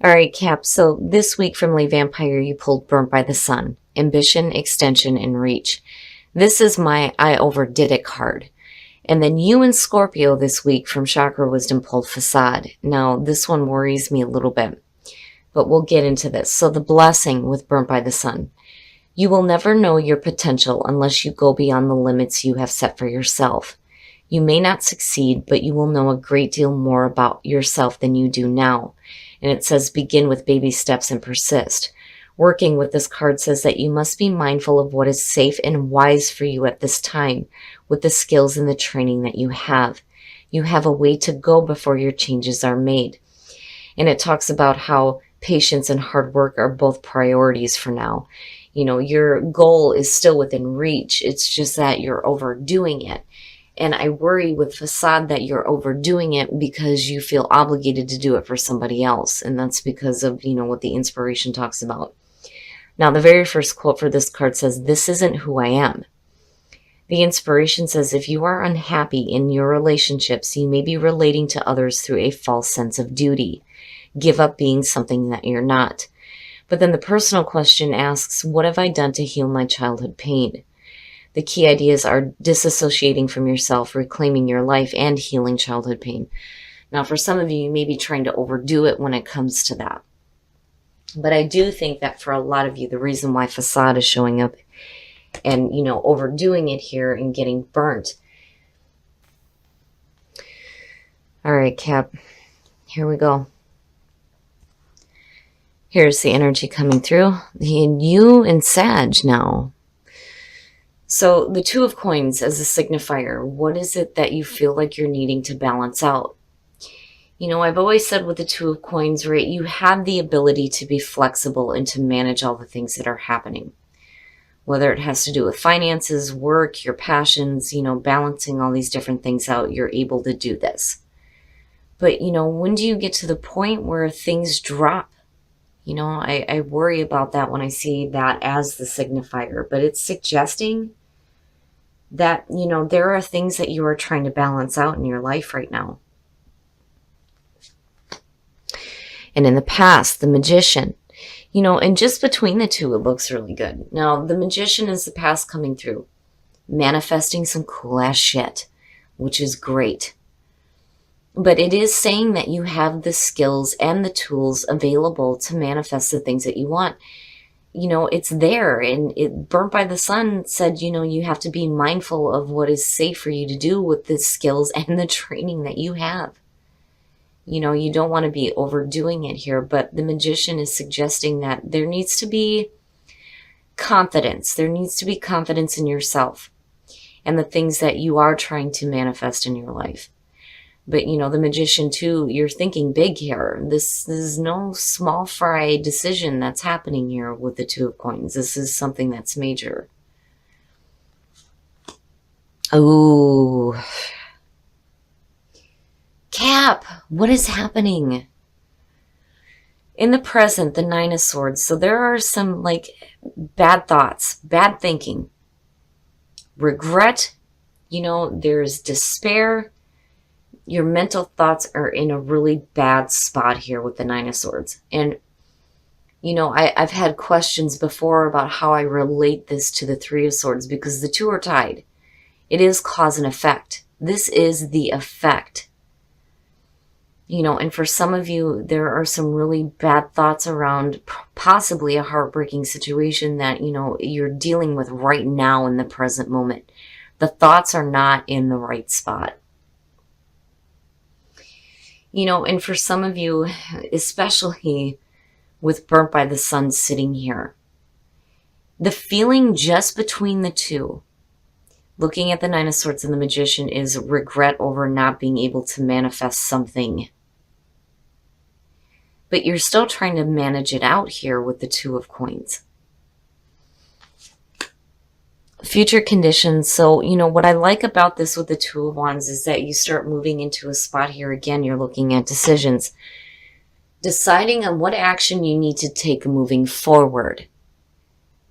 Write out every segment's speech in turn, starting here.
All right, Cap. So this week from Lay Vampire, you pulled Burnt by the Sun, Ambition, Extension, and Reach. This is my I Overdid It card. And then you and Scorpio this week from Chakra Wisdom pulled Facade. Now, this one worries me a little bit, but we'll get into this. So the blessing with Burnt by the Sun. You will never know your potential unless you go beyond the limits you have set for yourself. You may not succeed, but you will know a great deal more about yourself than you do now. And it says begin with baby steps and persist. Working with this card says that you must be mindful of what is safe and wise for you at this time with the skills and the training that you have. You have a way to go before your changes are made. And it talks about how patience and hard work are both priorities for now. You know, your goal is still within reach. It's just that you're overdoing it. And I worry with Facade that you're overdoing it because you feel obligated to do it for somebody else. And that's because of, what the inspiration talks about. Now, the very first quote for this card says, "This isn't who I am." The inspiration says, if you are unhappy in your relationships, you may be relating to others through a false sense of duty. Give up being something that you're not. But then the personal question asks, what have I done to heal my childhood pain? The key ideas are disassociating from yourself, reclaiming your life, and healing childhood pain. Now, for some of you, you may be trying to overdo it when it comes to that. But I do think that for a lot of you, the reason why Facade is showing up and, overdoing it here and getting burnt. All right, Cap, here we go. Here's the energy coming through. You and Sag now. So the Two of Coins as a signifier, what is it that you feel like you're needing to balance out? I've always said with the Two of Coins, right, you have the ability to be flexible and to manage all the things that are happening. Whether it has to do with finances, work, your passions, balancing all these different things out, you're able to do this. But, when do you get to the point where things drop? I worry about that when I see that as the signifier, but it's suggesting that, there are things that you are trying to balance out in your life right now. And in the past, the Magician, and just between the two, it looks really good. Now, the Magician is the past coming through, manifesting some cool ass shit, which is great. But it is saying that you have the skills and the tools available to manifest the things that you want. It's there. And Burnt by the Sun said, you have to be mindful of what is safe for you to do with the skills and the training that you have. You don't want to be overdoing it here, but the Magician is suggesting that there needs to be confidence. There needs to be confidence in yourself and the things that you are trying to manifest in your life. But, the Magician, too, you're thinking big here. This is no small fry decision that's happening here with the Two of Coins. This is something that's major. Oh, Cap, what is happening? In the present, the Nine of Swords. So there are some, bad thoughts, bad thinking, regret. There's despair. Your mental thoughts are in a really bad spot here with the Nine of Swords. And, I've had questions before about how I relate this to the Three of Swords because the two are tied. It is cause and effect. This is the effect. And for some of you, there are some really bad thoughts around possibly a heartbreaking situation that, you're dealing with right now in the present moment. The thoughts are not in the right spot. And for some of you, especially with Burnt by the Sun sitting here, the feeling just between the two, looking at the Nine of Swords and the Magician, is regret over not being able to manifest something. But you're still trying to manage it out here with the Two of Coins. Future conditions. So, what I like about this with the Two of Wands is that you start moving into a spot here. Again, you're looking at decisions. Deciding on what action you need to take moving forward.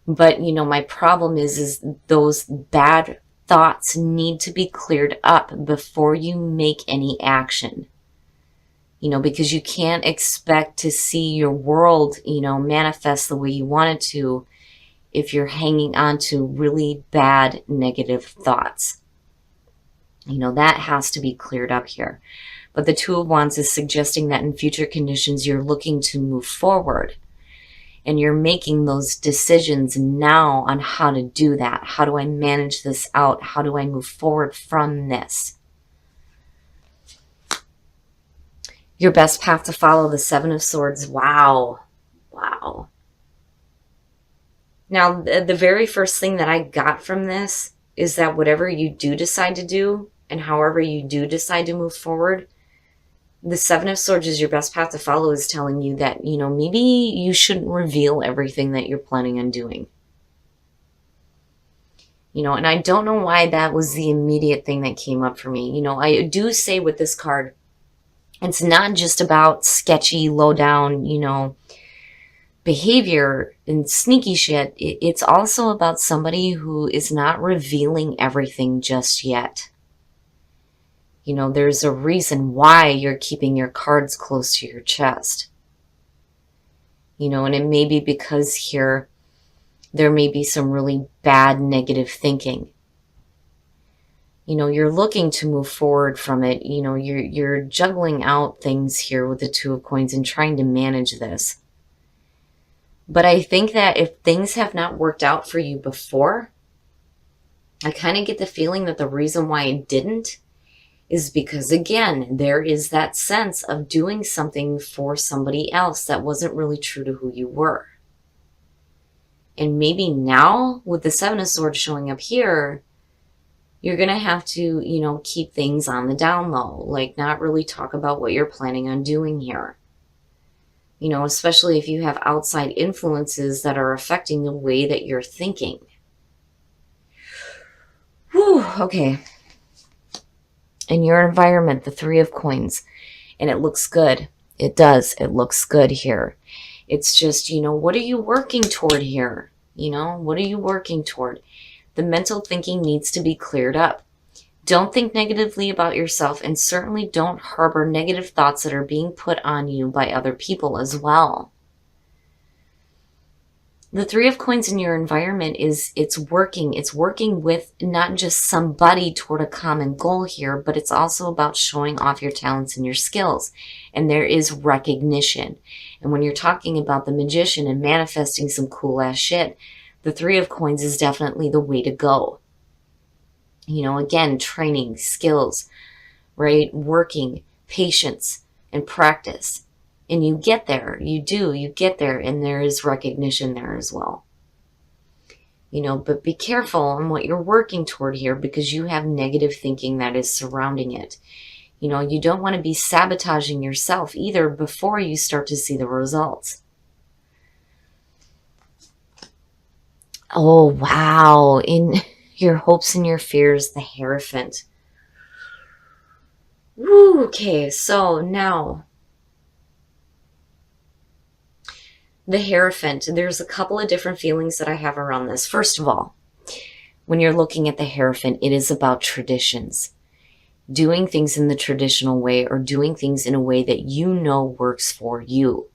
But, my problem is those bad thoughts need to be cleared up before you make any action. because you can't expect to see your world, manifest the way you want it to if you're hanging on to really bad negative thoughts. That has to be cleared up here. But the Two of Wands is suggesting that in future conditions, you're looking to move forward. And you're making those decisions now on how to do that. How do I manage this out? How do I move forward from this? Your best path to follow, the Seven of Swords. Wow. Wow. Now, the very first thing that I got from this is that whatever you do decide to do and however you do decide to move forward, the Seven of Swords is your best path to follow, is telling you that, maybe you shouldn't reveal everything that you're planning on doing. And I don't know why that was the immediate thing that came up for me. I do say with this card, it's not just about sketchy, low down, behavior and sneaky shit. It's also about somebody who is not revealing everything just yet. There's a reason why you're keeping your cards close to your chest. And it may be because here there may be some really bad negative thinking. You're looking to move forward from it. You're juggling out things here with the Two of Coins and trying to manage this. But I think that if things have not worked out for you before, I kind of get the feeling that the reason why it didn't is because, again, there is that sense of doing something for somebody else that wasn't really true to who you were. And maybe now, with the Seven of Swords showing up here, you're going to have to, keep things on the down low. Like, not really talk about what you're planning on doing here. Especially if you have outside influences that are affecting the way that you're thinking. Whew, okay. In your environment, the Three of Coins. And it looks good. It does. It looks good here. It's just, what are you working toward here? What are you working toward? The mental thinking needs to be cleared up. Don't think negatively about yourself, and certainly don't harbor negative thoughts that are being put on you by other people as well. The Three of Coins in your environment it's working. It's working with not just somebody toward a common goal here, but it's also about showing off your talents and your skills. And there is recognition. And when you're talking about the Magician and manifesting some cool ass shit, the Three of Coins is definitely the way to go. Again, training, skills, right? Working, patience, and practice. And you get there. You get there, and there is recognition there as well. But be careful on what you're working toward here, because you have negative thinking that is surrounding it. You don't want to be sabotaging yourself either before you start to see the results. Oh, wow. In your hopes and your fears, the Hierophant. Woo, okay, so now the Hierophant, there's a couple of different feelings that I have around this. First of all, when you're looking at the Hierophant, it is about traditions. Doing things in the traditional way, or doing things in a way that works for you.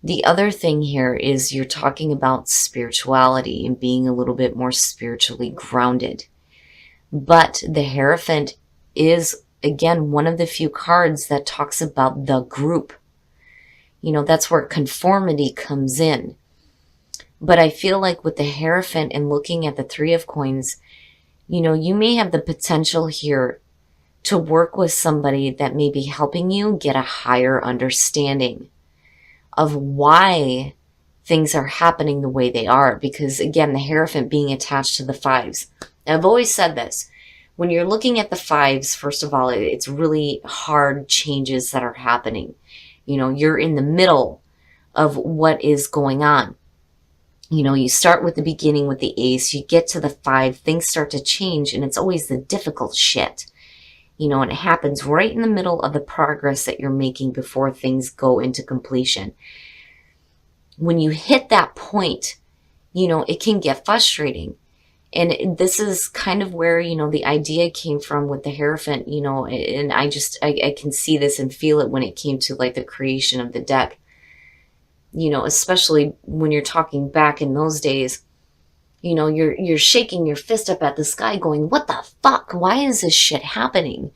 The other thing here is you're talking about spirituality and being a little bit more spiritually grounded. But the Hierophant is, again, one of the few cards that talks about the group. That's where conformity comes in. But I feel like with the Hierophant and looking at the Three of Coins, you may have the potential here to work with somebody that may be helping you get a higher understanding of why things are happening the way they are. Because, again, the Hierophant being attached to the fives. I've always said this. When you're looking at the fives, first of all, it's really hard changes that are happening. You're in the middle of what is going on. You start with the beginning with the ace, you get to the five, things start to change, and it's always the difficult shit. And it happens right in the middle of the progress that you're making before things go into completion. When you hit that point, it can get frustrating. And this is kind of where, the idea came from with the Hierophant, and I can see this and feel it when it came to like the creation of the deck, especially when you're talking back in those days, you're shaking your fist up at the sky going, what the fuck? Why is this shit happening?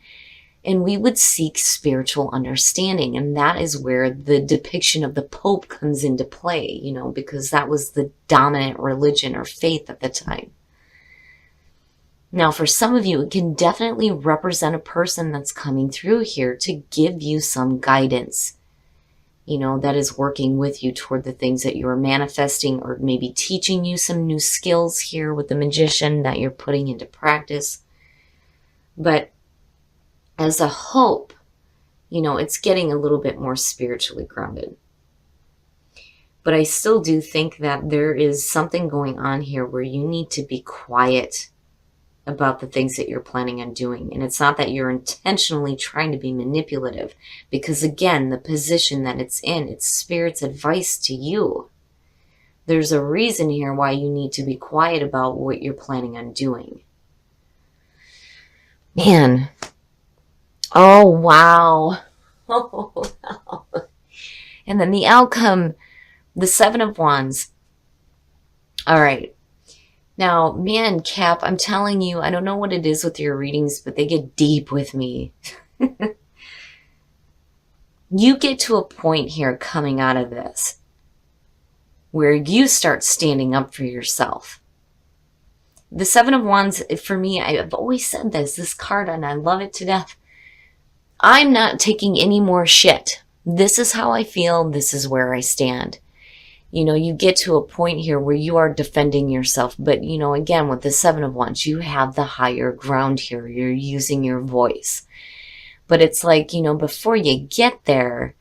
And we would seek spiritual understanding. And that is where the depiction of the Pope comes into play, because that was the dominant religion or faith at the time. Now, for some of you, it can definitely represent a person that's coming through here to give you some guidance, that is working with you toward the things that you are manifesting, or maybe teaching you some new skills here with the Magician that you're putting into practice. But as a hope, it's getting a little bit more spiritually grounded. But I still do think that there is something going on here where you need to be quiet about the things that you're planning on doing. And it's not that you're intentionally trying to be manipulative, because again, the position that it's in, it's Spirit's advice to you. There's a reason here why you need to be quiet about what you're planning on doing. Man. Oh, wow. Oh, wow. And then the outcome, the Seven of Wands. All right. Now, man, Cap, I'm telling you, I don't know what it is with your readings, but they get deep with me. You get to a point here coming out of this where you start standing up for yourself. The Seven of Wands, for me, I've always said this card, and I love it to death. I'm not taking any more shit. This is how I feel. This is where I stand. You get to a point here where you are defending yourself. But, again, with the Seven of Wands, you have the higher ground here. You're using your voice. But it's like, before you get there,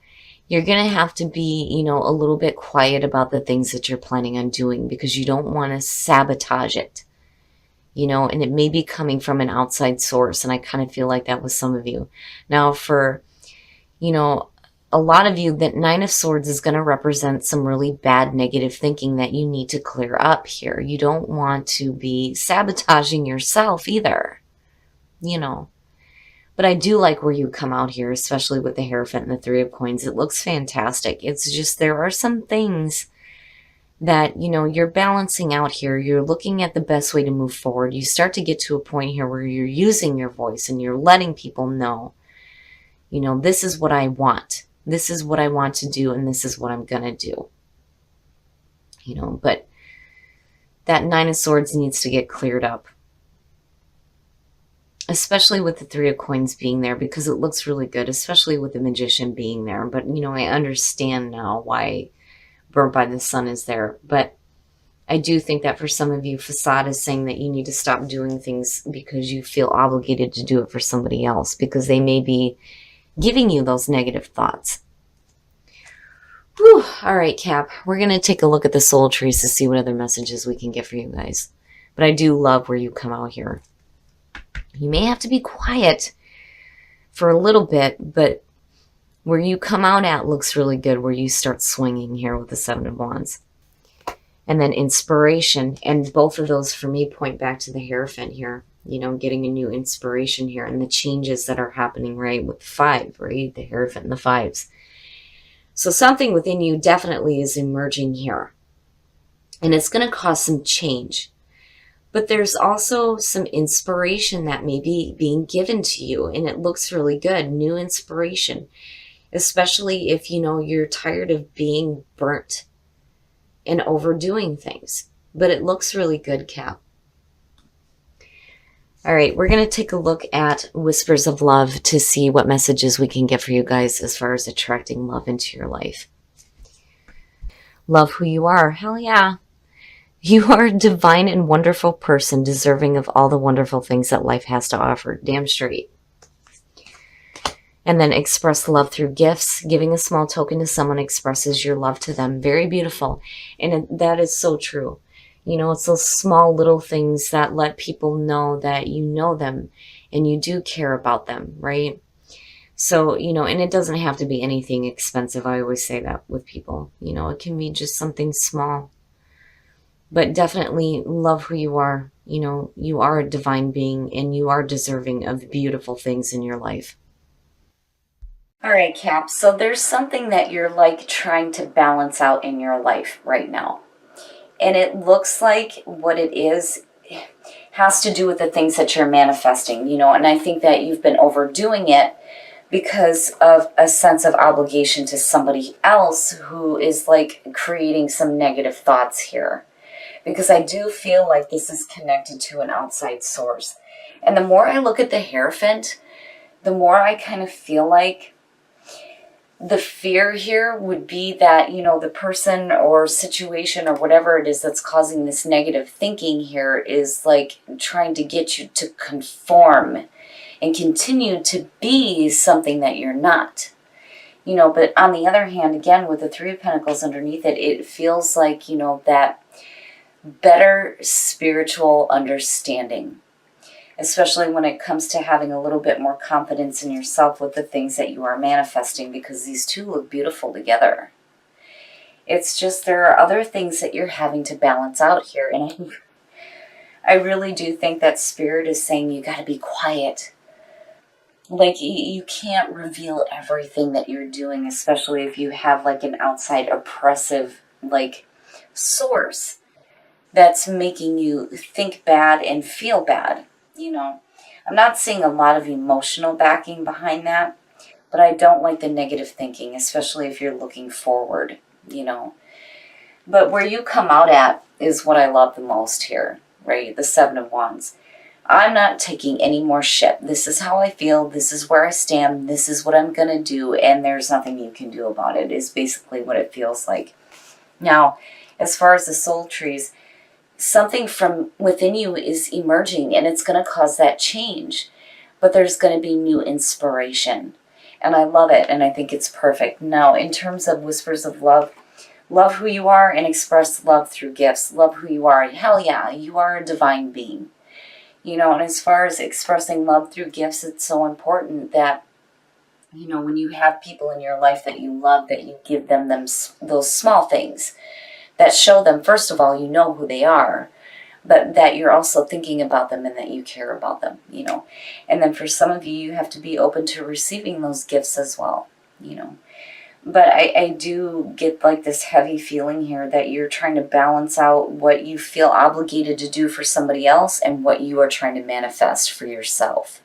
you're going to have to be, a little bit quiet about the things that you're planning on doing, because you don't want to sabotage it. And it may be coming from an outside source. And I kind of feel like that with some of you. Now, for, a lot of you, that Nine of Swords is going to represent some really bad negative thinking that you need to clear up here. You don't want to be sabotaging yourself either, But I do like where you come out here, especially with the Hierophant and the Three of Coins. It looks fantastic. It's just there are some things that, you're balancing out here. You're looking at the best way to move forward. You start to get to a point here where you're using your voice and you're letting people know, this is what I want. This is what I want to do, and this is what I'm going to do. But that Nine of Swords needs to get cleared up. Especially with the Three of Coins being there, because it looks really good, especially with the Magician being there. But, I understand now why Burnt by the Sun is there. But I do think that for some of you, Facade is saying that you need to stop doing things because you feel obligated to do it for somebody else, because they may be giving you those negative thoughts. Whew. All right, Cap, we're going to take a look at the soul trees to see what other messages we can get for you guys. But I do love where you come out here. You may have to be quiet for a little bit, but where you come out at looks really good, where you start swinging here with the Seven of Wands. And then inspiration, and both of those for me point back to the Hierophant here. Getting a new inspiration here, and the changes that are happening, right, with the Five, right, the Hierophant and the Fives. So something within you definitely is emerging here. And it's going to cause some change. But there's also some inspiration that may be being given to you, and it looks really good. New inspiration. Especially if, you're tired of being burnt and overdoing things. But it looks really good, Cap. All right, we're going to take a look at Whispers of Love to see what messages we can get for you guys as far as attracting love into your life. Love who you are. Hell yeah. You are a divine and wonderful person, deserving of all the wonderful things that life has to offer. Damn straight. And then express love through gifts. Giving a small token to someone expresses your love to them. Very beautiful. And that is so true. It's those small little things that let people know that you know them and you do care about them, right? So, and it doesn't have to be anything expensive. I always say that with people. It can be just something small. But definitely love who you are. You know, you are a divine being and you are deserving of the beautiful things in your life. All right, Cap. So there's something that you're like trying to balance out in your life right now. And it looks like what it is has to do with the things that you're manifesting, you know, and I think that you've been overdoing it because of a sense of obligation to somebody else who is like creating some negative thoughts here. Because I do feel like this is connected to an outside source. And the more I look at the Hierophant, the more I kind of feel like the fear here would be that, you know, the person or situation or whatever it is that's causing this negative thinking here is like trying to get you to conform and continue to be something that you're not. You know, but on the other hand, again, with the Three of Pentacles underneath it, it feels like, you know, that better spiritual understanding, especially when it comes to having a little bit more confidence in yourself with the things that you are manifesting, because these two look beautiful together. It's just there are other things that you're having to balance out here, and I really do think that Spirit is saying you got to be quiet. Like, you can't reveal everything that you're doing, especially if you have like an outside oppressive like source that's making you think bad and feel bad. You know, I'm not seeing a lot of emotional backing behind that, but I don't like the negative thinking, especially if you're looking forward, you know. But where you come out at is what I love the most here, right? The Seven of Wands. I'm not taking any more shit. This is how I feel. This is where I stand. This is what I'm going to do. And there's nothing you can do about it, is basically what it feels like. Now, as far as the soul trees, something from within you is emerging and it's going to cause that change. But there's going to be new inspiration. And I love it. And I think it's perfect. Now, in terms of whispers of love, love who you are and express love through gifts. Love who you are. Hell yeah, you are a divine being. You know, and as far as expressing love through gifts, it's so important that, you know, when you have people in your life that you love, that you give them those small things that show them, first of all, you know who they are, but that you're also thinking about them and that you care about them, you know. And then for some of you, you have to be open to receiving those gifts as well, you know. But I do get like this heavy feeling here that you're trying to balance out what you feel obligated to do for somebody else and what you are trying to manifest for yourself.